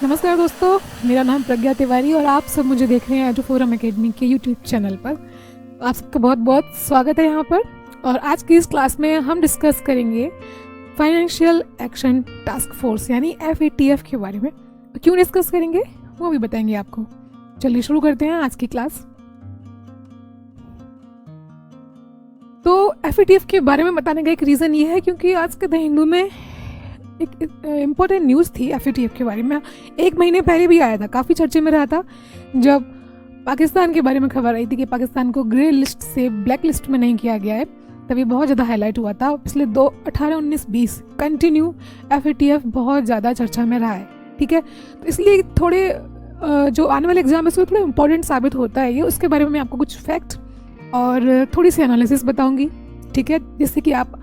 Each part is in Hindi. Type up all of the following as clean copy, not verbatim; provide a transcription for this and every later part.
नमस्कार दोस्तों, मेरा नाम प्रज्ञा तिवारी और आप सब मुझे देख रहे हैं एडू फोरम एकेडमी के यूट्यूब चैनल पर। आप सबका बहुत बहुत स्वागत है यहाँ पर। और आज की इस क्लास में हम डिस्कस करेंगे फाइनेंशियल एक्शन टास्क फोर्स यानी FATF के बारे में। क्यों डिस्कस करेंगे वो भी बताएंगे आपको। चलिए शुरू करते हैं आज की क्लास। तो FATF के बारे में बताने का एक रीज़न ये है क्योंकि आज के द हिंदू में एक इम्पोर्टेंट न्यूज़ थी FATF के बारे में। 1 महीने पहले भी आया था, काफ़ी चर्चे में रहा था जब पाकिस्तान के बारे में खबर आई थी कि पाकिस्तान को ग्रे लिस्ट से ब्लैक लिस्ट में नहीं किया गया है। तभी बहुत ज़्यादा हाईलाइट हुआ था। पिछले 18-19-20 कंटिन्यू FATF बहुत ज़्यादा चर्चा में रहा है। ठीक है, तो इसलिए थोड़े जो आने वाले एग्जाम है उसमें थोड़ा इंपॉर्टेंट साबित होता है ये। उसके बारे में मैं आपको कुछ फैक्ट और थोड़ी सी एनालिसिस बताऊँगी। ठीक है, जिससे कि आप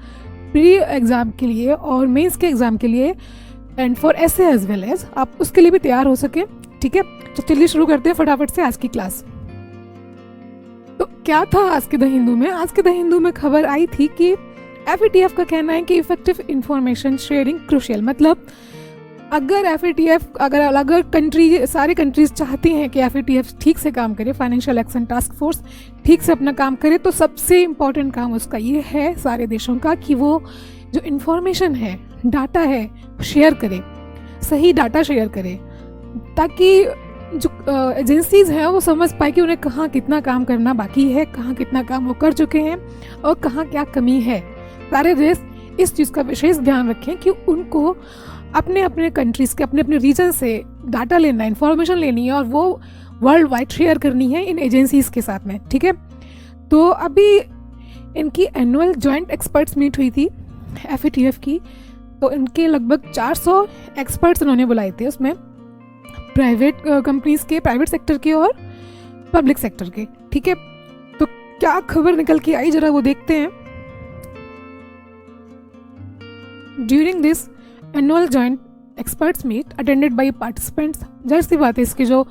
प्री एग्ज़ाम के लिए और मेंस के एग्ज़ाम के लिए एंड फॉर ऐसे एज वेल एज आप उसके लिए भी तैयार हो सकें। ठीक है, तो चलिए शुरू करते हैं फटाफट से आज की क्लास। तो क्या था आज के द हिंदू में? आज के द हिंदू में खबर आई थी कि FATF का कहना है कि इफेक्टिव इंफॉर्मेशन शेयरिंग क्रूशियल। मतलब अगर सारी कंट्रीज चाहती हैं कि FATF ठीक से काम करे, फाइनेंशियल एक्शन टास्क फोर्स ठीक से अपना काम करे, तो सबसे इम्पॉर्टेंट काम उसका ये है सारे देशों का कि वो जो इन्फॉर्मेशन है, डाटा है, शेयर करे, सही डाटा शेयर करे, ताकि जो एजेंसीज हैं वो समझ पाए कि उन्हें कहाँ कितना काम करना बाकी है, कहाँ कितना काम वो कर चुके हैं और कहाँ क्या कमी है। सारे देश इस चीज़ का विशेष ध्यान रखें कि उनको अपने अपने कंट्रीज़ के अपने अपने रीजन से डाटा लेना, इन्फॉर्मेशन लेनी है और वो वर्ल्ड वाइड शेयर करनी है इन एजेंसीज़ के साथ में। ठीक है, तो अभी इनकी एनुअल जॉइंट एक्सपर्ट्स मीट हुई थी FATF की। तो इनके लगभग 400 एक्सपर्ट्स इन्होंने बुलाए थे, उसमें प्राइवेट कंपनीज़ के, प्राइवेट सेक्टर के और पब्लिक सेक्टर के। ठीक है, तो क्या खबर निकल के आई जरा वो देखते हैं। During this annual joint experts meet attended by participants, जाहिर सी बात है इसके जो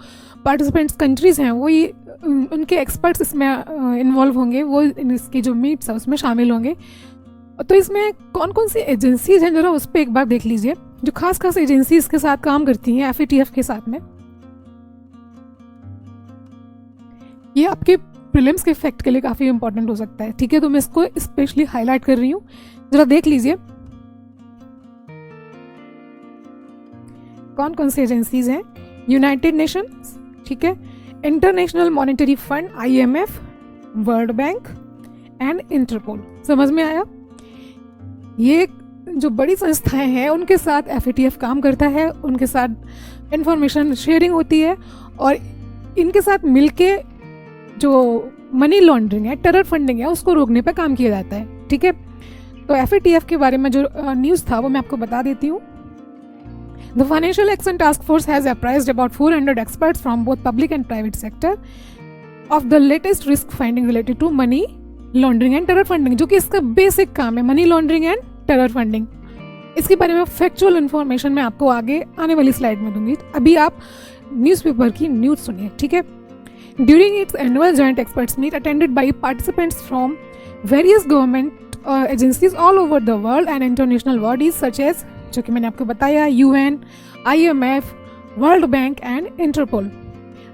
पार्टिसिपेंट्स कंट्रीज़ हैं वो ही उनके एक्सपर्ट्स इसमें इन्वॉल्व होंगे, वो इसकी जो मीट्स है उसमें शामिल होंगे। तो इसमें कौन कौन सी एजेंसीज हैं जरा उस पर एक बार देख लीजिए, जो खास खास एजेंसीज के साथ काम करती हैं FATF के साथ में। ये आपके प्रीलिम्स के फैक्ट के लिए काफ़ी इंपॉर्टेंट हो सकता है। ठीक है, तो मैं इसको स्पेशली हाईलाइट कर रही हूँ, जरा देख लीजिए कौन कौन सी एजेंसीज हैं। यूनाइटेड नेशंस, ठीक है, international monetary fund IMF, world bank and Interpol. समझ में आया? ये जो बड़ी संस्थाएं हैं उनके साथ FATF काम करता है, उनके साथ इंफॉर्मेशन शेयरिंग होती है और इनके साथ मिलके जो मनी लॉन्ड्रिंग है, टेरर फंडिंग है, उसको रोकने पर काम किया जाता है। ठीक है, तो FATF के बारे में जो न्यूज़ था वो मैं आपको बता देती हूँ। The Financial Action Task Force has apprised about 400 experts from both public and private sector of the latest risk finding related to money laundering and terror funding, जो कि इसका बेसिक काम है, money laundering and terror funding. इसके बारे में फैक्चुअल इन्फॉर्मेशन मैं आपको आगे आने वाली स्लाइड में दूंगी। अभी आप न्यूज़पेपर की न्यूज़ सुनिए। ठीक है, during its annual joint experts meet attended by participants from various government agencies all over the world and international bodies such as, जो कि मैंने आपको बताया, UN, IMF, world bank and Interpol.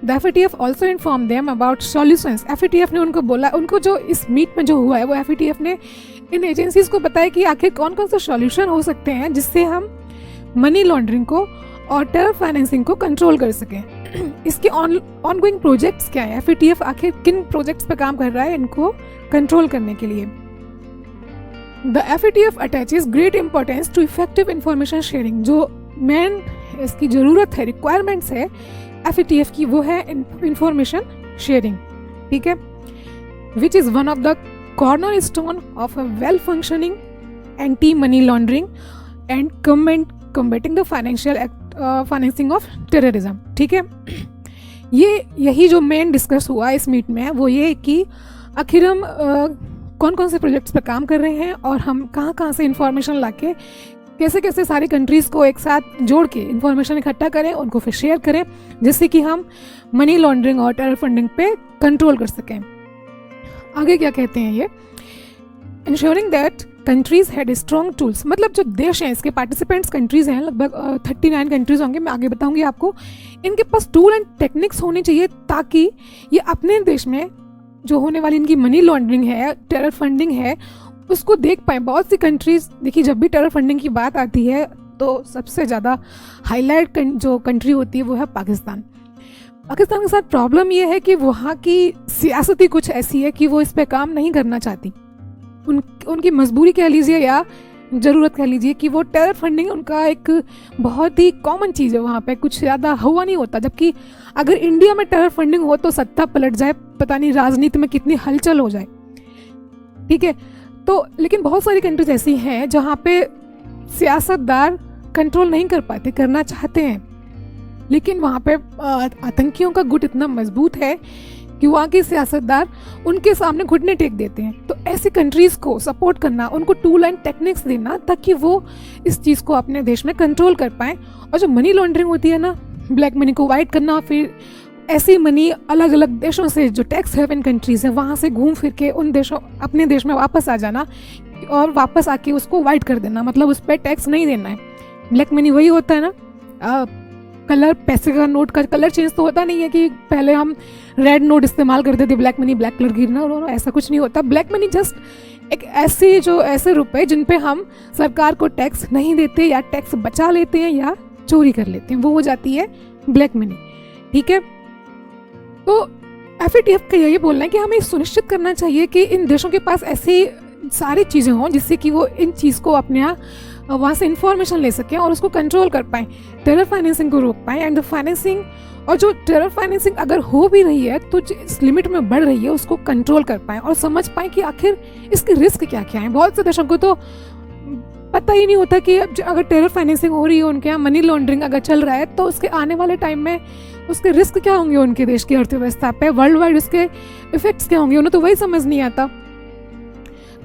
The FATF also inform them about solutions. FATF ने उनको बोला, उनको जो इस मीट में जो हुआ है वो FATF ने इन एजेंसीज को बताया कि आखिर कौन कौन से सॉल्यूशन हो सकते हैं जिससे हम मनी लॉन्ड्रिंग को और टेरर फाइनेंसिंग को कंट्रोल कर सकें। इसके ऑनगोइंग प्रोजेक्ट्स क्या है, FATF आखिर किन प्रोजेक्ट्स पर काम कर रहा है इनको कंट्रोल करने के लिए। The FATF attaches great importance to effective information sharing। जो मेन इसकी ज़रूरत है, रिक्वायरमेंट्स है FATF की, वो है इंफॉर्मेशन शेयरिंग। ठीक है, which is one of the corner stone of a well functioning anti money laundering and कम्बेटिंग the financing of terrorism. ठीक है, यही जो मेन डिस्कस हुआ इस मीट में वो ये कि आखिर हम कौन कौन से प्रोजेक्ट्स पर काम कर रहे हैं और हम कहाँ कहाँ से इंफॉर्मेशन लाके कैसे कैसे सारी कंट्रीज़ को एक साथ जोड़ के इंफॉर्मेशन इकट्ठा करें, उनको फिर शेयर करें, जिससे कि हम मनी लॉन्ड्रिंग और टेरर फंडिंग पे कंट्रोल कर सकें। आगे क्या कहते हैं ये, ensuring that countries had strong tools, मतलब जो देश हैं इसके पार्टिसिपेंट्स कंट्रीज हैं लगभग 39 कंट्रीज होंगे, मैं आगे बताऊंगी आपको। इनके पास टूल एंड टेक्निक्स होनी चाहिए ताकि ये अपने देश में जो होने वाली इनकी मनी लॉन्ड्रिंग है, टेरर फंडिंग है, उसको देख पाए। बहुत सी कंट्रीज देखिए, जब भी टेरर फंडिंग की बात आती है तो सबसे ज़्यादा हाईलाइट जो कंट्री होती है वो है पाकिस्तान। पाकिस्तान के साथ प्रॉब्लम ये है कि वहाँ की सियासत ही कुछ ऐसी है कि वो इस पे काम नहीं करना चाहती। उनकी मजबूरी कह लीजिए या ज़रूरत कह लीजिए कि वो टेरर फंडिंग उनका एक बहुत ही कॉमन चीज़ है, वहाँ पे कुछ ज़्यादा हुआ नहीं होता। जबकि अगर इंडिया में टेरर फंडिंग हो तो सत्ता पलट जाए, पता नहीं राजनीति में कितनी हलचल हो जाए, ठीक है। तो लेकिन बहुत सारी कंट्रीज ऐसी हैं जहाँ पे सियासतदार कंट्रोल नहीं कर पाते, करना चाहते हैं, लेकिन वहाँ पे आतंकियों का गुट इतना मजबूत है कि वहाँ के सियासतदार उनके सामने घुटने टेक देते हैं। तो ऐसी कंट्रीज़ को सपोर्ट करना, उनको टूल एंड टेक्निक्स देना ताकि वो इस चीज़ को अपने देश में कंट्रोल कर पाएँ। और जो मनी लॉन्ड्रिंग होती है ना, ब्लैक मनी को वाइट करना, फिर ऐसी मनी अलग अलग देशों से जो टैक्स हेवन कंट्रीज़ हैं वहाँ से घूम फिर के उन देशों अपने देश में वापस आ जाना और वापस आके उसको वाइट कर देना, मतलब उस पर टैक्स नहीं देना है। ब्लैक मनी वही होता है ना, कलर, पैसे का नोट का कलर चेंज तो होता नहीं है कि पहले हम रेड नोट इस्तेमाल करते थे, ब्लैक मनी ब्लैक कलर गिरना, ऐसा कुछ नहीं होता। ब्लैक मनी जस्ट एक ऐसे रुपए जिन पे हम सरकार को टैक्स नहीं देते या टैक्स बचा लेते हैं या चोरी कर लेते हैं, वो हो जाती है ब्लैक मनी, ठीक है। तो FATF का यही बोलना है कि हमें सुनिश्चित करना चाहिए कि इन देशों के पास ऐसी सारी चीज़ें हों जिससे कि वो इन चीज़ को अपने यहाँ वहाँ से इंफॉर्मेशन ले सकें और उसको कंट्रोल कर पाएँ, टेरर फाइनेंसिंग को रोक पाएँ। एंड द फाइनेंसिंग, और जो टेरर फाइनेंसिंग अगर हो भी रही है तो इस लिमिट में बढ़ रही है उसको कंट्रोल कर पाएँ और समझ पाएँ कि आखिर इसके रिस्क क्या क्या हैं। बहुत से देशों को तो पता ही नहीं होता कि अगर टेरर फाइनेंसिंग हो रही है उनके यहाँ, मनी लॉन्ड्रिंग अगर चल रहा है तो उसके आने वाले टाइम में उसके रिस्क क्या होंगे उनके देश की अर्थव्यवस्था पे, वर्ल्ड वाइड उसके इफेक्ट्स क्या होंगे, उन्हें तो वही समझ नहीं आता।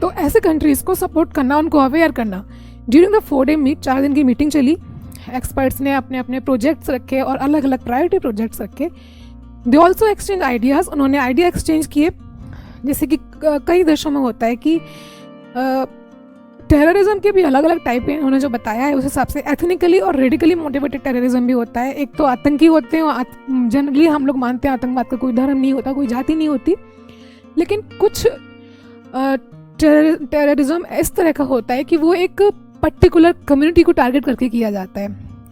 तो ऐसे कंट्रीज को सपोर्ट करना, उनको अवेयर करना। ड्यूरिंग द 4-day मीट, 4 दिन की मीटिंग चली, एक्सपर्ट्स ने अपने अपने प्रोजेक्ट्स रखे और अलग अलग प्रायोरिटी प्रोजेक्ट्स रखे। दे ऑल्सो एक्सचेंज आइडियाज़, उन्होंने आइडिया एक्सचेंज किए। जैसे कि कई देशों में होता है कि टेररिज्म के भी अलग अलग टाइप हैं, उन्होंने जो बताया है उस हिसाब से एथनिकली और रेडिकली मोटिवेटेड टेररिज्म भी होता है। एक तो आतंकी होते हैं, जनरली हम लोग मानते हैं आतंकवाद का कोई धर्म नहीं होता, कोई जाति नहीं होती, लेकिन कुछ टेररिज्म इस तरह का होता है कि वो एक पर्टिकुलर कम्युनिटी को टारगेट करके किया जाता है,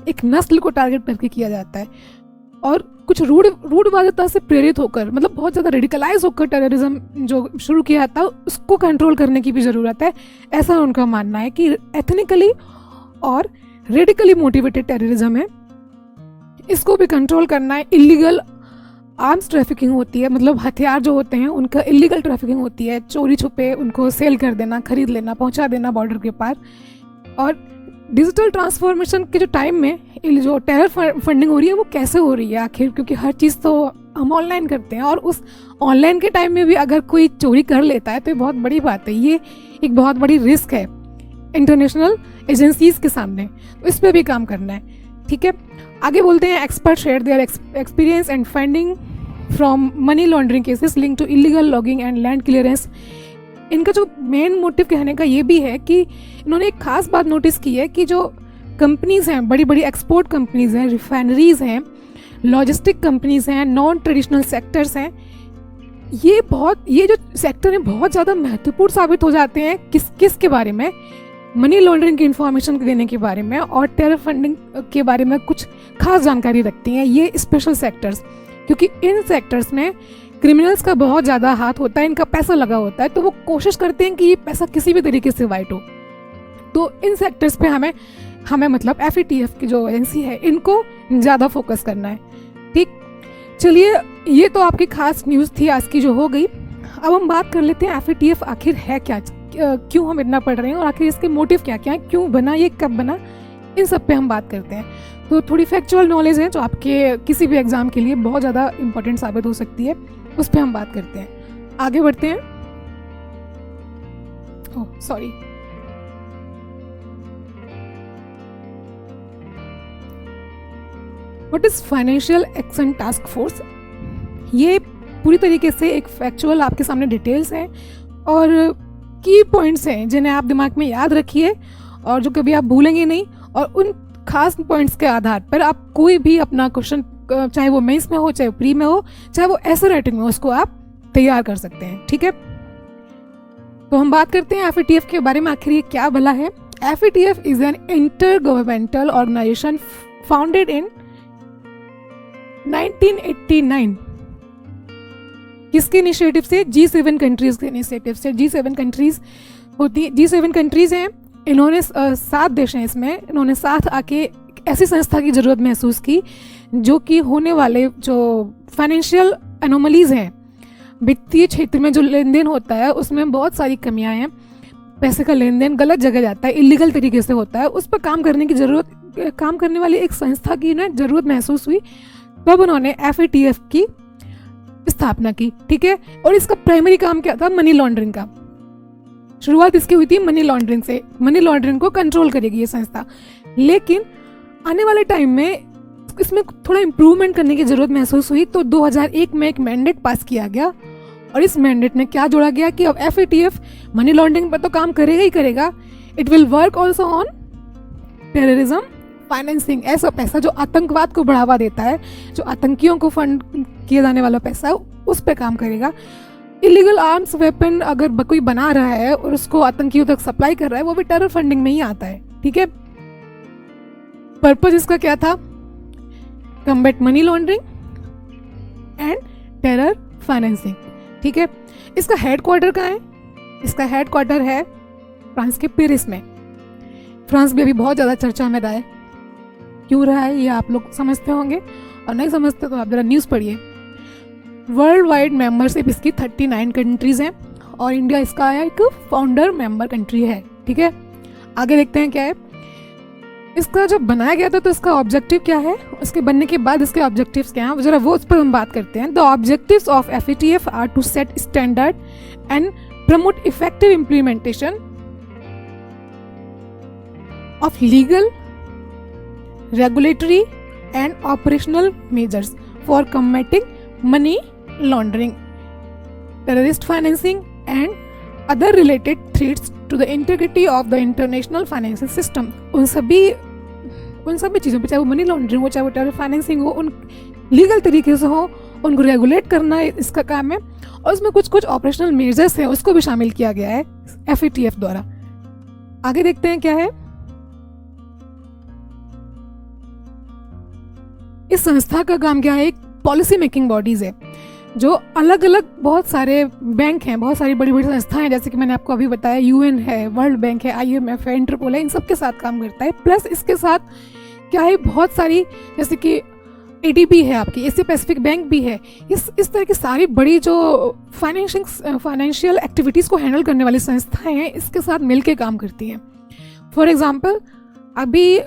एक नस्ल को टारगेट करके किया जाता है और कुछ रूढ़वादिता से प्रेरित होकर, मतलब बहुत ज़्यादा रेडिकलाइज होकर टेररिज्म जो शुरू किया था उसको कंट्रोल करने की भी ज़रूरत है। ऐसा उनका मानना है कि एथनिकली और रेडिकली मोटिवेटेड टेररिज्म है, इसको भी कंट्रोल करना है। इलीगल आर्म्स ट्रैफिकिंग होती है, मतलब हथियार जो होते हैं उनका इलीगल ट्रैफिकिंग होती है, चोरी छुपे उनको सेल कर देना, खरीद लेना, पहुंचा देना बॉर्डर के पार। और डिजिटल ट्रांसफॉर्मेशन के जो टाइम में जो टेरर फंडिंग हो रही है वो कैसे हो रही है आखिर, क्योंकि हर चीज़ तो हम ऑनलाइन करते हैं और उस ऑनलाइन के टाइम में भी अगर कोई चोरी कर लेता है तो ये बहुत बड़ी बात है, ये एक बहुत बड़ी रिस्क है इंटरनेशनल एजेंसीज के सामने, तो इस पर भी काम करना है, ठीक है। आगे बोलते हैं, expert share their experience and finding from money laundering cases link to illegal logging and land clearance. इनका जो मेन मोटिव कहने का ये भी है कि इन्होंने एक खास बात नोटिस की है कि जो कंपनीज हैं, बड़ी बड़ी एक्सपोर्ट कंपनीज हैं, रिफाइनरीज हैं, लॉजिस्टिक कंपनीज हैं, नॉन ट्रेडिशनल सेक्टर्स हैं, ये जो सेक्टर हैं बहुत ज़्यादा महत्वपूर्ण साबित हो जाते हैं किसके बारे में, मनी लॉन्ड्रिंग की इंफॉर्मेशन देने के बारे में और टेरर फंडिंग के बारे में कुछ खास जानकारी रखती हैं ये स्पेशल सेक्टर्स, क्योंकि इन सेक्टर्स में क्रिमिनल्स का बहुत ज़्यादा हाथ होता है, इनका पैसा लगा होता है, तो वो कोशिश करते हैं कि ये पैसा किसी भी तरीके से वाइट हो। तो इन सेक्टर्स पे हमें मतलब FATF की जो एजेंसी है इनको ज़्यादा फोकस करना है, ठीक। चलिए, ये तो आपकी खास न्यूज़ थी आज की जो हो गई। अब हम बात कर लेते हैं FATF आखिर है क्या, क्यों हम इतना पढ़ रहे हैं और आखिर इसके मोटिव क्या क्या है, क्यों बना, ये कब बना, इन सब पे हम बात करते हैं। तो थोड़ी फैक्चुअल नॉलेज है जो आपके किसी भी एग्जाम के लिए बहुत ज़्यादा इंपॉर्टेंट साबित हो सकती है, उस पर हम बात करते हैं। आगे बढ़ते हैं। Oh sorry, what is financial action task force. ये पूरी तरीके से एक फैक्चुअल आपके सामने डिटेल्स है और की पॉइंट्स हैं जिन्हें आप दिमाग में याद रखिए और जो कभी आप भूलेंगे नहीं, और उन खास पॉइंट्स के आधार पर आप कोई भी अपना क्वेश्चन, चाहे वो मेंस में हो, चाहे वो प्री में हो, चाहे वो ऐसे राइटिंग में हो, उसको आप तैयार कर सकते हैं। ठीक है, तो हम बात करते हैं FATF के बारे में। आखिर ये क्या भला है? FATF is an intergovernmental organisation founded in 1989। किसके इनिशिएटिव से? G7 कंट्रीज के इनिशिएटिव से। G7 कंट्रीज होती है, G7 कंट्रीज हैं, इन्होंने 7 देश हैं इसमें, इन्होंने साथ आके ऐसी संस्था की ज़रूरत महसूस की जो कि होने वाले जो फाइनेंशियल एनोमलीज हैं, वित्तीय क्षेत्र में जो लेन देन होता है उसमें बहुत सारी कमियां हैं, पैसे का लेन देन गलत जगह जाता है, इलीगल तरीके से होता है, उस पर काम करने की ज़रूरत, काम करने वाली एक संस्था की ना ज़रूरत महसूस हुई, तब उन्होंने FATF की स्थापना की। ठीक है, और इसका प्राइमरी काम क्या था? मनी लॉन्ड्रिंग का। शुरुआत इसकी हुई थी मनी लॉन्ड्रिंग से, मनी लॉन्ड्रिंग को कंट्रोल करेगी ये संस्था। लेकिन आने वाले टाइम में इसमें थोड़ा इम्प्रूवमेंट करने की जरूरत महसूस हुई, तो 2001 में एक मैंडेट पास किया गया, और इस मैंडेट में क्या जोड़ा गया कि अब FATF मनी लॉन्ड्रिंग पर तो काम करेगा ही करेगा, it will work also on terrorism financing. ऐसा पैसा जो आतंकवाद को बढ़ावा देता है, जो आतंकियों को फंड किया जाने वाला पैसा है, उस पर काम करेगा। इलीगल आर्म्स वेपन अगर कोई बना रहा है और उसको आतंकियों तक सप्लाई कर रहा है, वो भी टेरर फंडिंग में ही आता है। ठीक है, पर्पस इसका क्या था? Combat money laundering and terror financing. ठीक है, इसका हेडक्वार्टर कहाँ है? इसका हेडक्वार्टर है फ्रांस के पेरिस में। फ्रांस भी अभी बहुत ज़्यादा चर्चा में रहा है, क्यों रहा है ये आप लोग समझते होंगे, और नहीं समझते तो आप जरा न्यूज़ पढ़िए। वर्ल्ड वाइड मेंबरशिप इसकी 39 कंट्रीज हैं, और इंडिया इसका एक फाउंडर मेंबर कंट्री है। ठीक है, आगे देखते हैं क्या है इसका। जब बनाया गया था तो इसका ऑब्जेक्टिव क्या है, उसके बनने के बाद इसके ऑब्जेक्टिव्स क्या हैं, जरा वो उस पर हम बात करते हैं। The objectives of FATF are to set standard and promote effective implementation of legal, regulatory and operational measures for combating money laundering, terrorist financing and other related threats to the integrity of the international financial system. उन सभी चीज़ों पर, चाहे वो मनी लॉन्ड्रिंग हो, चाहे वो टेरर फाइनेंसिंग हो, उन लीगल तरीके से हो, उनको रेगुलेट करना इसका काम है, और उसमें कुछ कुछ ऑपरेशनल मेजर्स हैं उसको भी शामिल किया गया है FATF द्वारा। आगे देखते हैं क्या है। इस संस्था का काम क्या है? एक पॉलिसी मेकिंग बॉडीज है, जो अलग अलग बहुत सारे बैंक हैं, बहुत सारी बड़ी बड़ी संस्थाएं हैं, जैसे कि मैंने आपको अभी बताया, UN है, वर्ल्ड बैंक है, IMF है, इंटरपोल है, इन सब के साथ काम करता है। प्लस इसके साथ क्या है, बहुत सारी, जैसे कि ADB है, आपकी एशिया पैसिफिक बैंक भी है। इस तरह की सारी बड़ी जो फाइनेंशियल एक्टिविटीज़ को हैंडल करने वाली संस्थाएं हैं, इसके साथ मिलके काम करती हैं। फॉर एग्जाम्पल, अभी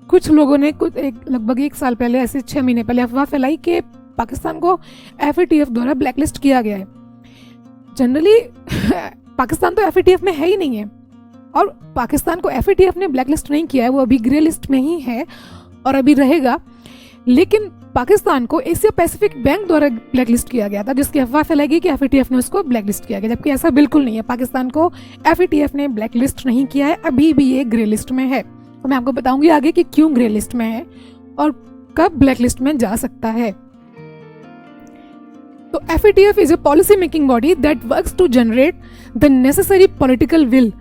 कुछ लोगों ने लगभग 1 साल पहले, ऐसे 6 महीने पहले अफवाह फैलाई कि पाकिस्तान को FATF द्वारा ब्लैकलिस्ट किया गया है। जनरली पाकिस्तान तो FATF में है ही नहीं है, और पाकिस्तान को FATF ने ब्लैकलिस्ट नहीं किया है, वो अभी ग्रे लिस्ट में ही है और अभी रहेगा। लेकिन पाकिस्तान को एशिया पैसिफिक बैंक द्वारा ब्लैकलिस्ट किया गया था, जिसकी अफवाह फैलाई गई कि FATF ने उसको ब्लैकलिस्ट किया गया, जबकि ऐसा बिल्कुल नहीं है। पाकिस्तान को FATF ने ब्लैकलिस्ट नहीं किया है, अभी भी ये ग्रे लिस्ट में है। तो मैं आपको बताऊंगी आगे कि क्यों ग्रे लिस्ट में है और कब ब्लैक लिस्ट में जा सकता है। तो FATF is a policy making body that works to generate the necessary political will.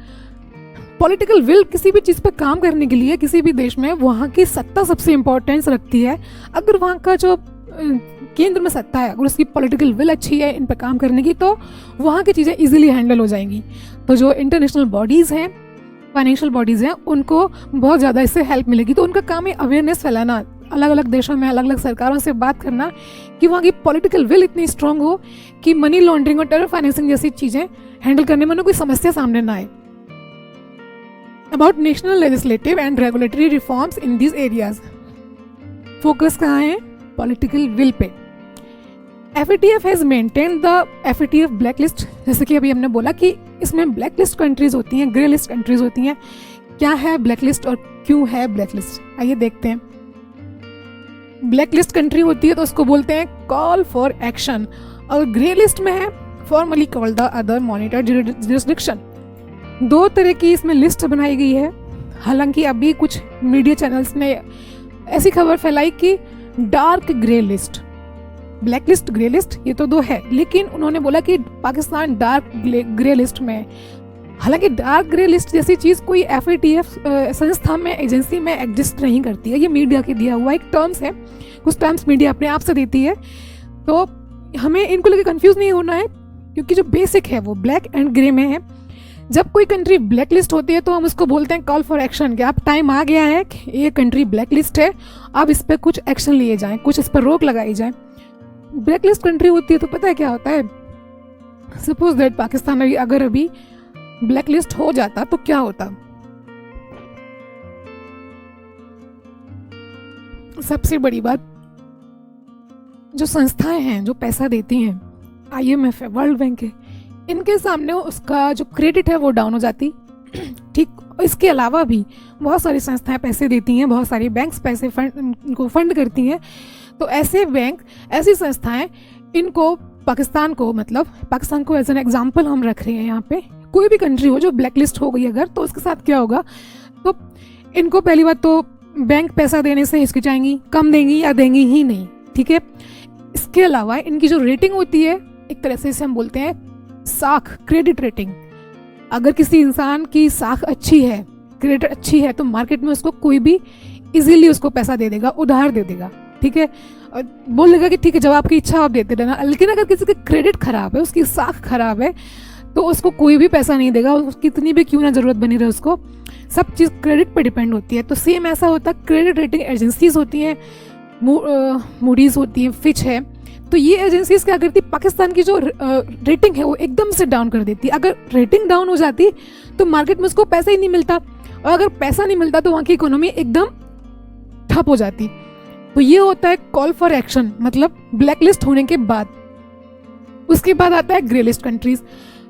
Political will, किसी भी चीज़ पर काम करने के लिए किसी भी देश में वहाँ की सत्ता सबसे इम्पोर्टेंस रखती है। अगर वहाँ का जो केंद्र में सत्ता है, अगर उसकी पॉलिटिकल विल अच्छी है इन पर काम करने की, तो वहाँ की चीज़ें इजीली हैंडल हो जाएंगी। तो जो इंटरनेशनल बॉडीज़ हैं, फाइनेंशियल बॉडीज़ हैं, उनको बहुत ज़्यादा इससे हेल्प मिलेगी। तो उनका काम है अवेयरनेस फैलाना, अलग अलग देशों में अलग अलग सरकारों से बात करना कि वहाँ की पॉलिटिकल विल इतनी स्ट्रांग हो कि मनी लॉन्ड्रिंग और टेरर फाइनेंसिंग जैसी चीज़ें हैंडल करने में उन्हें कोई समस्या सामने ना आए। About national legislative and regulatory reforms in this areas, focus कहाँ है? Political will pay. FATF has maintain the FATF blacklist. जैसे कि अभी हमने बोला कि इसमें ब्लैकलिस्ट कंट्रीज होती हैं, ग्रे लिस्ट कंट्रीज होती हैं। क्या है ब्लैकलिस्ट और क्यों है ब्लैकलिस्ट, आइए देखते हैं। ब्लैकलिस्ट कंट्री होती है तो उसको बोलते हैं कॉल फॉर एक्शन, और ग्रे लिस्ट में है formally called the other monitored jurisdiction. दो तरह की इसमें लिस्ट बनाई गई है। हालांकि अभी कुछ मीडिया चैनल्स ने ऐसी खबर फैलाई कि dark grey list, black list, grey list, ये तो दो है, लेकिन उन्होंने बोला कि पाकिस्तान डार्क ग्रे लिस्ट में है। हालांकि डार्क ग्रे लिस्ट जैसी चीज़ कोई FATF संस्था में, एजेंसी में एग्जिस्ट नहीं करती है। ये मीडिया के दिया हुआ एक टर्म्स है, कुछ टर्म्स मीडिया अपने आप से देती है, तो हमें इनको लेकर कंफ्यूज नहीं होना है, क्योंकि जो बेसिक है वो ब्लैक एंड ग्रे में है। जब कोई कंट्री ब्लैक लिस्ट होती है तो हम उसको बोलते हैं कॉल फॉर एक्शन, कि अब टाइम आ गया है कि ये कंट्री ब्लैक लिस्ट है, अब इस पर कुछ एक्शन लिए जाएं, कुछ इस पर रोक लगाई जाए। ब्लैक लिस्ट कंट्री होती है तो पता है क्या होता है, सपोज दैट पाकिस्तान अगर अभी ब्लैक लिस्ट हो जाता तो क्या होता। सबसे बड़ी बात, जो संस्थाएं हैं जो पैसा देती हैं, IMF है, वर्ल्ड बैंक है, इनके सामने उसका जो क्रेडिट है वो डाउन हो जाती। ठीक, इसके अलावा भी बहुत सारी संस्थाएं पैसे देती हैं, बहुत सारी बैंक्स पैसे इनको फंड करती हैं। तो ऐसे बैंक, ऐसी संस्थाएं इनको पाकिस्तान को एज एन एग्जांपल हम रख रहे हैं यहाँ पे। कोई भी कंट्री हो जो ब्लैक लिस्ट हो गई अगर, तो उसके साथ क्या होगा, तो इनको पहली बात तो बैंक पैसा देने से हिचकिचाएंगी, कम देंगी या देंगी ही नहीं। ठीक है, इसके अलावा इनकी जो रेटिंग होती है, एक तरह से इसे हम बोलते हैं साख, क्रेडिट रेटिंग। अगर किसी इंसान की साख अच्छी है, क्रेडिट अच्छी है, तो मार्केट में उसको कोई भी इजीली उसको पैसा दे देगा, उधार दे देगा। ठीक है, बोल देगा कि ठीक है, जब आपकी इच्छा आप देते रहना। लेकिन अगर किसी का क्रेडिट खराब है, उसकी साख खराब है, तो उसको कोई भी पैसा नहीं देगा, उसकी इतनी भी क्यों ना जरूरत बनी रहे उसको। सब चीज़ क्रेडिट पे डिपेंड होती है। तो सेम ऐसा होता है, क्रेडिट रेटिंग एजेंसीज होती हैं, मूडीज होती है, फिच है, तो ये एजेंसीज क्या करती, पाकिस्तान की जो रेटिंग है वो एकदम से डाउन कर देती। अगर रेटिंग डाउन हो जाती तो मार्केट में उसको पैसा ही नहीं मिलता, और अगर पैसा नहीं मिलता तो वहाँ की इकोनॉमी एकदम ठप हो जाती। तो ये होता है कॉल फॉर एक्शन, मतलब ब्लैक लिस्ट होने के बाद। उसके बाद आता है grey list countries.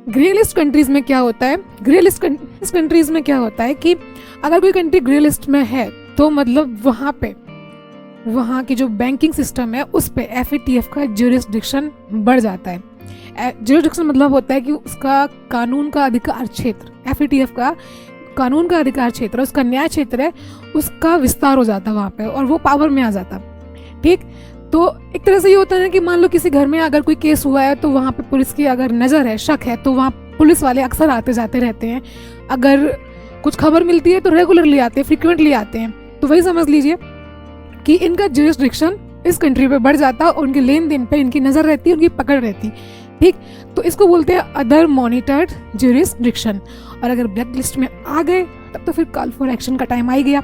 Grey list countries में क्या होता है, ग्रे लिस्ट कंट्रीज में क्या होता है कि अगर कोई कंट्री ग्रे लिस्ट में है तो मतलब वहाँ की जो बैंकिंग सिस्टम है उस पे FATF का ज्यूरिसडिक्शन बढ़ जाता है। ज्यूरिसडिक्शन मतलब होता है कि उसका कानून का अधिकार क्षेत्र, FATF का कानून का अधिकार क्षेत्र, उसका न्याय क्षेत्र है, उसका विस्तार हो जाता है वहाँ पे, और वो पावर में आ जाता। ठीक, तो एक तरह से ये होता है कि मान लो किसी घर में अगर कोई केस हुआ है तो वहाँ पे पुलिस की अगर नज़र है, शक है, तो वहाँ पुलिस वाले अक्सर आते जाते रहते हैं। अगर कुछ खबर मिलती है तो रेगुलरली आते हैं, फ्रिक्वेंटली आते हैं। तो वही समझ लीजिए कि इनका ज्यूरिसडिक्शन इस कंट्री पे बढ़ जाता, उनके लेन देन पे इनकी नज़र रहती, उनकी पकड़ रहती। ठीक, तो इसको बोलते हैं अदर मॉनिटर्ड ज्यूरिसडिक्शन। और अगर ब्लैक लिस्ट में आ गए तब तो फिर कॉल फॉर एक्शन का टाइम आ ही गया।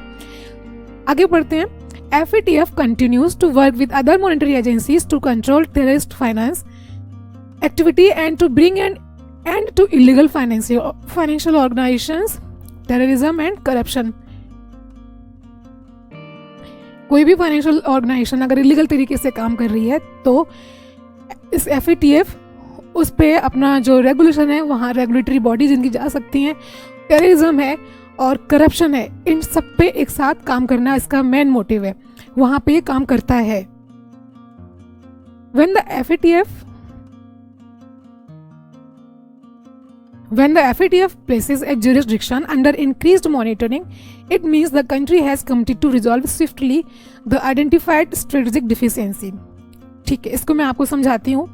आगे बढ़ते हैं। FATF continues to work with other monetary agencies to control terrorist finance activity and to bring an end to illegal financial organizations, terrorism and corruption. कोई भी फाइनेंशियल ऑर्गेनाइजेशन अगर इलीगल तरीके से काम कर रही है तो इस FATF उस पे अपना जो रेगुलेशन है, वहाँ रेगुलेटरी बॉडीज इनकी जा सकती हैं। टेररिज्म है और करप्शन है, इन सब पे एक साथ काम करना इसका मेन मोटिव है, वहाँ पे ये काम करता है। When the FATF places a jurisdiction under increased monitoring, it means the country has committed to resolve swiftly the identified strategic deficiency. ठीक है, इसको मैं आपको समझाती हूँ।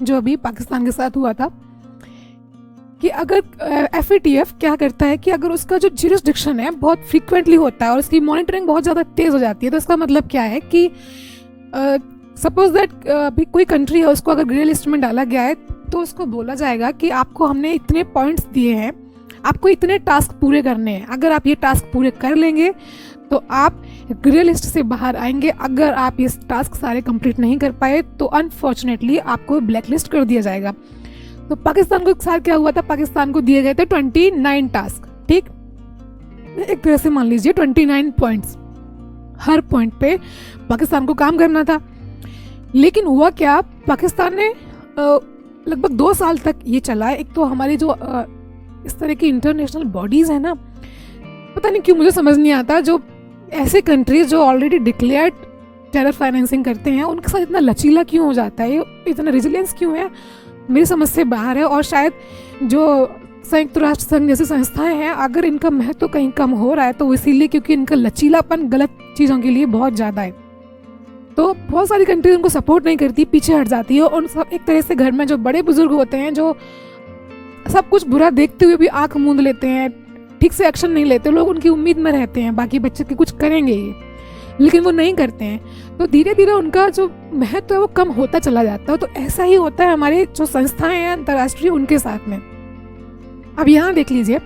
जो अभी पाकिस्तान के साथ हुआ था कि अगर FATF क्या करता है कि अगर उसका जो जुरिसडिक्शन है बहुत फ्रीक्वेंटली होता है और उसकी मॉनिटरिंग बहुत ज़्यादा तेज़ हो जाती है, तो इसका मतलब क्या है कि सपोज दैट अभी कोई कंट्री है, उसको अगर ग्रे लिस्ट में डाला गया है तो उसको बोला जाएगा कि आपको हमने इतने पॉइंट्स दिए हैं, आपको इतने टास्क पूरे करने हैं, अगर आप ये टास्क पूरे कर लेंगे तो आप ग्रे लिस्ट से बाहर आएंगे। अगर आप ये टास्क सारे कंप्लीट नहीं कर पाए तो अनफॉर्चुनेटली आपको ब्लैक लिस्ट कर दिया जाएगा। तो पाकिस्तान को एक साथ क्या हुआ था, पाकिस्तान को दिए गए थे 29 टास्क। ठीक, एक तरह से मान लीजिए 29 पॉइंट्स, हर पॉइंट पे पाकिस्तान को काम करना था। लेकिन हुआ क्या, पाकिस्तान ने लगभग 2 साल तक ये चला। एक तो हमारी जो इस तरह की इंटरनेशनल बॉडीज़ है ना, पता नहीं क्यों मुझे समझ नहीं आता, जो ऐसे कंट्रीज जो ऑलरेडी डिक्लेयर्ड टेरर फाइनेंसिंग करते हैं उनके साथ इतना लचीला क्यों हो जाता है, इतना रेजिलियंस क्यों है, मेरी समझ से बाहर है। और शायद जो संयुक्त राष्ट्र संघ जैसी संस्थाएं हैं, अगर इनका महत्व तो कहीं कम हो रहा है तो इसीलिए क्योंकि इनका लचीलापन गलत चीज़ों के लिए बहुत ज़्यादा है। तो बहुत सारी कंट्रीज उनको सपोर्ट नहीं करती, पीछे हट जाती है। और सब एक तरह से घर में जो बड़े बुजुर्ग होते हैं, जो सब कुछ बुरा देखते हुए भी आंख मूंद लेते हैं, ठीक से एक्शन नहीं लेते, लोग उनकी उम्मीद में रहते हैं बाकी बच्चे के कुछ करेंगे ये, लेकिन वो नहीं करते हैं। तो धीरे धीरे उनका जो महत्व है वो कम होता चला जाता है। तो ऐसा ही होता है हमारे जो संस्थाएं हैं अंतर्राष्ट्रीय, उनके साथ में। अब यहाँ देख लीजिए,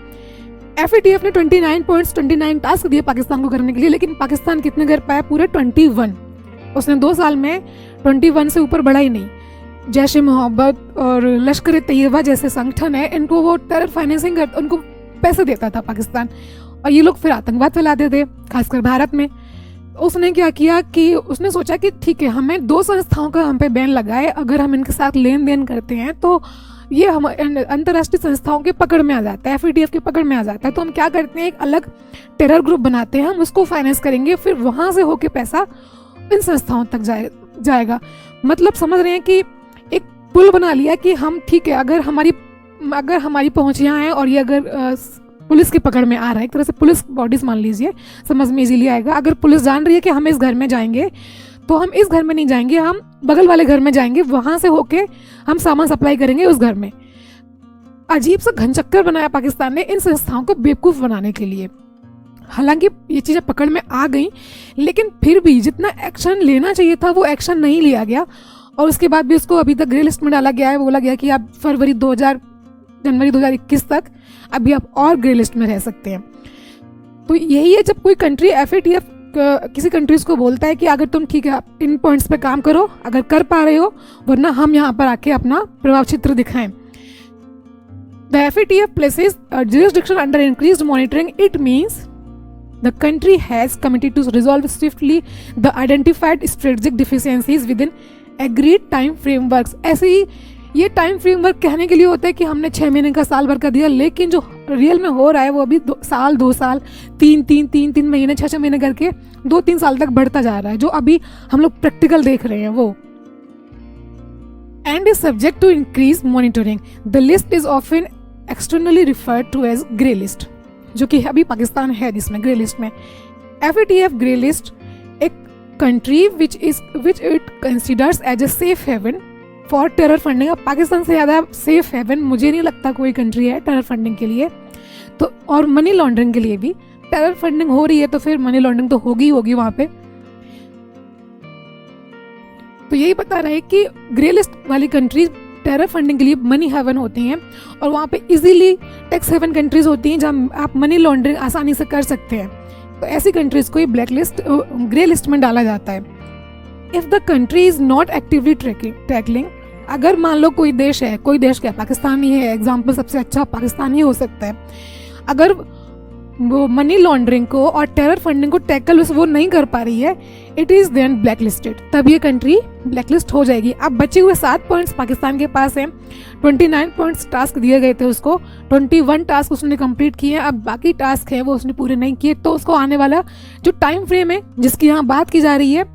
FATF ने 29 टास्क दिए पाकिस्तान को करने के लिए, लेकिन पाकिस्तान कितने कर पाया? पूरे 21। उसने 2 साल में 21 से ऊपर बढ़ा ही नहीं। जैश ए मोहब्बत और लश्कर ए तैयबा जैसे संगठन है, इनको वो टेरर फाइनेंसिंग करता, उनको पैसे देता था पाकिस्तान, और ये लोग फिर आतंकवाद फैलाते थे, खासकर भारत में। उसने क्या किया कि उसने सोचा कि ठीक है, हमें 2 संस्थाओं का हम पे बैन लगाए, अगर हम इनके साथ लेन देन करते हैं तो ये हम अंतर्राष्ट्रीय संस्थाओं के पकड़ में आ जाता है, FATF के पकड़ में आ जाता है। तो हम क्या करते हैं, एक अलग टेरर ग्रुप बनाते हैं, हम उसको फाइनेंस करेंगे, फिर वहाँ से होके पैसा इन संस्थाओं तक जाएगा। मतलब समझ रहे हैं कि एक पुल बना लिया कि हम ठीक है, अगर हमारी पहुँच यहाँ है और ये अगर पुलिस की पकड़ में आ रहा है, एक तरह से पुलिस बॉडीज मान लीजिए, समझ में इजीली आएगा। अगर पुलिस जान रही है कि हम इस घर में जाएंगे, तो हम इस घर में नहीं जाएंगे, हम बगल वाले घर में जाएंगे, वहां से होके हम सामान सप्लाई करेंगे उस घर में। अजीब सा घनचक्कर बनाया पाकिस्तान ने इन संस्थाओं को बेवकूफ बनाने के लिए। हालांकि ये चीजें पकड़ में आ गई, लेकिन फिर भी जितना एक्शन लेना चाहिए था वो एक्शन नहीं लिया गया। और उसके बाद भी उसको अभी तक ग्रे लिस्ट में डाला गया है। बोला गया कि आप जनवरी 2021 तक अभी आप और ग्रे लिस्ट में रह सकते हैं। तो यही है, जब कोई कंट्री FATF किसी कंट्रीज को बोलता है कि अगर तुम ठीक है इन पॉइंट्स पे काम करो, अगर कर पा रहे हो, वरना हम यहाँ पर आके अपना प्रभाव चित्र दिखाएं। The FATF places a jurisdiction under increased monitoring. It means the country has committed to resolve swiftly the identified strategic deficiencies within agreed time frameworks. ऐसे ही ये टाइम फ्रेमवर्क कहने के लिए होता है कि हमने 6 महीने का, साल भर का दिया, लेकिन जो रियल में हो रहा है वो अभी 2 साल 2 साल 3 महीने 6 महीने करके 2-3 साल तक बढ़ता जा रहा है, जो अभी हम लोग प्रैक्टिकल देख रहे हैं वो। And is subject to increase monitoring. The list is often externally referred to as grey list, जो कि अभी पाकिस्तान है जिसमें ग्रे लिस्ट में। FATF ग्रे लिस्ट एक country which it considers as a safe haven for terror funding. अब पाकिस्तान से ज़्यादा सेफ हेवन मुझे नहीं लगता कोई कंट्री है टेरर फंडिंग के लिए। तो और मनी लॉन्ड्रिंग के लिए भी, टेरर फंडिंग हो रही है तो फिर मनी लॉन्ड्रिंग तो होगी वहाँ पे। तो यही बता रहा है कि ग्रे लिस्ट वाली कंट्रीज टेरर फंडिंग के लिए मनी हेवन होती हैं, और वहाँ पे इजीली टैक्स हेवन कंट्रीज होती हैं जहाँ आप मनी लॉन्ड्रिंग आसानी से कर सकते हैं। तो ऐसी कंट्रीज को ब्लैक लिस्ट, ग्रे लिस्ट में डाला जाता है। If the country is not actively tackling, अगर मान लो कोई देश है, कोई देश क्या, पाकिस्तान ही है, एग्जाम्पल सबसे अच्छा पाकिस्तान ही हो सकता है, अगर वो मनी लॉन्ड्रिंग को और टेरर फंडिंग को टैकल वो नहीं कर पा रही है, it is then blacklisted, तब ये कंट्री ब्लैकलिस्ट हो जाएगी। अब बचे हुए 7 पॉइंट्स पाकिस्तान के पास हैं। 29 पॉइंट्स टास्क दिए गए थे उसको, 21 टास्क उसने कंप्लीट किए हैं। अब बाकी टास्क है वो उसने पूरे नहीं किए, तो उसको आने वाला जो टाइम फ्रेम है जिसकी यहाँ बात की जा रही है,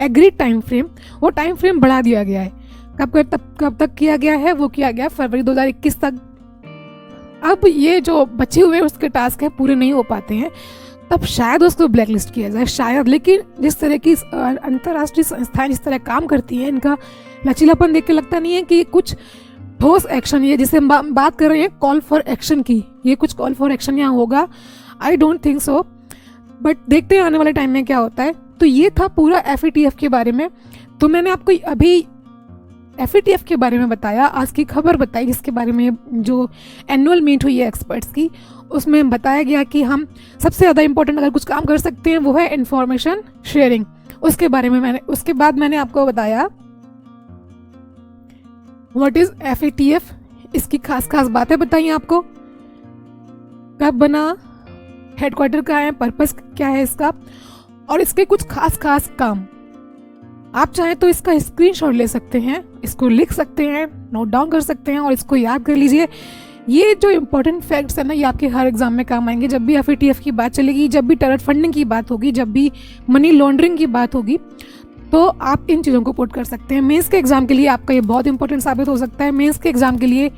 एग्रीड टाइम फ्रेम, वो टाइम फ्रेम बढ़ा दिया गया है। कब तक किया गया है? वो किया गया फरवरी 2021 तक। अब ये जो बचे हुए उसके टास्क है पूरे नहीं हो पाते हैं, तब शायद उसको ब्लैक लिस्ट किया जाए, शायद। लेकिन जिस तरह की अंतर्राष्ट्रीय संस्थाएं जिस तरह काम करती हैं, इनका लचीलापन देख के लगता नहीं है कि कुछ ठोस एक्शन, ये जिसे हम बात कर रहे हैं कॉल फॉर एक्शन की, ये कुछ कॉल फॉर एक्शन यहाँ होगा। I don't think so, but देखते हैं आने वाले टाइम में क्या होता है। तो ये था पूरा FATF के बारे में। तो मैंने आपको अभी FATF के बारे में बताया, आज की खबर बताई जिसके बारे में जो एनुअल मीट हुई है एक्सपर्ट्स की, उसमें बताया गया कि हम सबसे ज़्यादा इंपॉर्टेंट अगर कुछ काम कर सकते हैं वो है इंफॉर्मेशन शेयरिंग। उसके बारे में उसके बाद मैंने आपको बताया व्हाट इज FATF, इसकी खास बातें बताई आपको, कब बना, हेडक्वार्टर कहाँ है, पर्पस क्या है इसका, और इसके कुछ खास काम। आप चाहें तो इसका स्क्रीनशॉट ले सकते हैं, इसको लिख सकते हैं, नोट डाउन कर सकते हैं और इसको याद कर लीजिए। ये जो इंपॉर्टेंट फैक्ट्स है ना, ये आपके हर एग्जाम में काम आएंगे। जब भी FATF की बात चलेगी, जब भी टेरर फंडिंग की बात होगी, जब भी मनी लॉन्ड्रिंग की बात होगी, तो आप इन चीज़ों को पुट कर सकते हैं। मेंस के एग्ज़ाम के लिए आपका ये बहुत इंपॉर्टेंट साबित हो सकता है। मेंस के एग्ज़ाम के लिए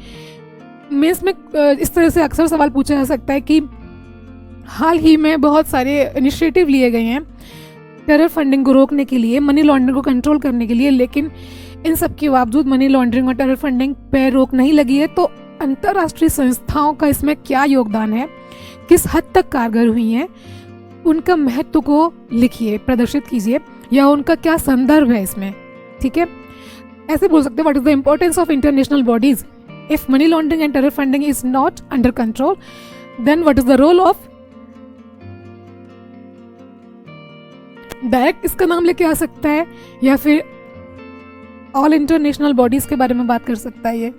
मेंस में इस तरह से अक्सर सवाल पूछा जा सकता है कि हाल ही में बहुत सारे इनिशिएटिव लिए गए हैं टेरर फंडिंग को रोकने के लिए, मनी लॉन्ड्रिंग को कंट्रोल करने के लिए, लेकिन इन सब के बावजूद मनी लॉन्ड्रिंग और टेरर फंडिंग पर रोक नहीं लगी है। तो अंतर्राष्ट्रीय संस्थाओं का इसमें क्या योगदान है, किस हद तक कारगर हुई हैं, उनका महत्व को लिखिए, प्रदर्शित कीजिए, या उनका क्या संदर्भ है इसमें। ठीक है, ऐसे बोल सकते हैं, what is the importance of international bodies if money laundering and terror funding is not under control, then what is the role of direct, इसका नाम लेके आ सकता है, या फिर ऑल इंटरनेशनल बॉडीज के बारे में बात कर सकता है ये।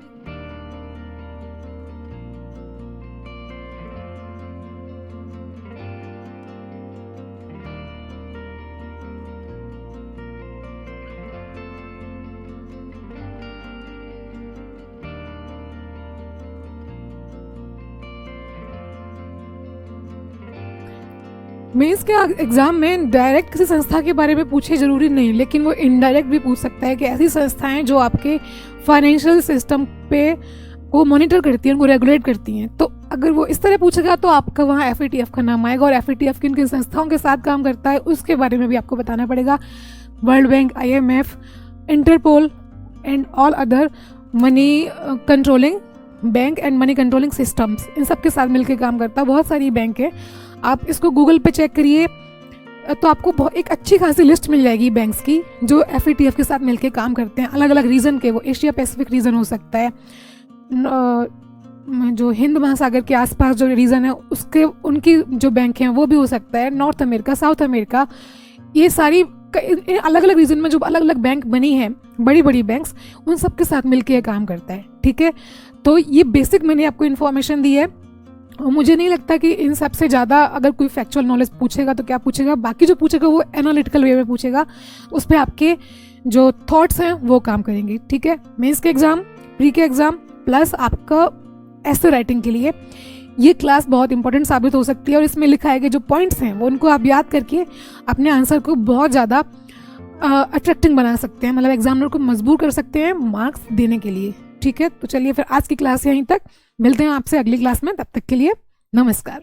मेंस के एग्जाम में डायरेक्ट किसी संस्था के बारे में पूछे जरूरी नहीं, लेकिन वो इनडायरेक्ट भी पूछ सकता है कि ऐसी संस्थाएं जो आपके फाइनेंशियल सिस्टम पे को मॉनिटर करती हैं, उनको रेगुलेट करती हैं। तो अगर वो इस तरह पूछेगा तो आपका वहाँ FATF का नाम आएगा, और FATF किन किन संस्थाओं के साथ काम करता है उसके बारे में भी आपको बताना पड़ेगा। World Bank, IMF, Interpol and all other money controlling bank and money controlling systems, इन सब के साथ मिलकर काम करता है। बहुत सारी बैंक है, आप इसको गूगल पे चेक करिए तो आपको एक अच्छी खासी लिस्ट मिल जाएगी बैंक्स की जो FATF के साथ मिलकर काम करते हैं। अलग अलग रीजन के, वो एशिया पैसिफिक रीजन हो सकता है, जो हिंद महासागर के आसपास जो रीजन है उसके, उनकी जो बैंक हैं वो भी हो सकता है, नॉर्थ अमेरिका, साउथ अमेरिका, ये सारी अलग अलग रीजन में जो अलग अलग बैंक बनी है, बड़ी बड़ी बैंक्स, उन सब के साथ मिलकर ये काम करता है। ठीक है, तो ये बेसिक मैंने आपको इन्फॉर्मेशन दी है, और मुझे नहीं लगता कि इन सब से ज़्यादा अगर कोई फैक्चुअल नॉलेज पूछेगा तो क्या पूछेगा, बाकी जो पूछेगा वो एनालिटिकल वे में पूछेगा, उस पर आपके जो थॉट्स हैं वो काम करेंगे। ठीक है, मेंस के एग्ज़ाम, प्री के एग्ज़ाम, प्लस आपका ऐसे राइटिंग के लिए ये क्लास बहुत इंपॉर्टेंट साबित हो सकती है। और इसमें लिखाए गए जो पॉइंट्स हैं वो उनको आप याद करके अपने आंसर को बहुत ज़्यादा अट्रैक्टिंग बना सकते हैं, मतलब एग्जामिनर को मजबूर कर सकते हैं मार्क्स देने के लिए। ठीक है, तो चलिए फिर आज की क्लास यहीं तक, मिलते हैं आपसे अगली क्लास में, तब तक के लिए नमस्कार।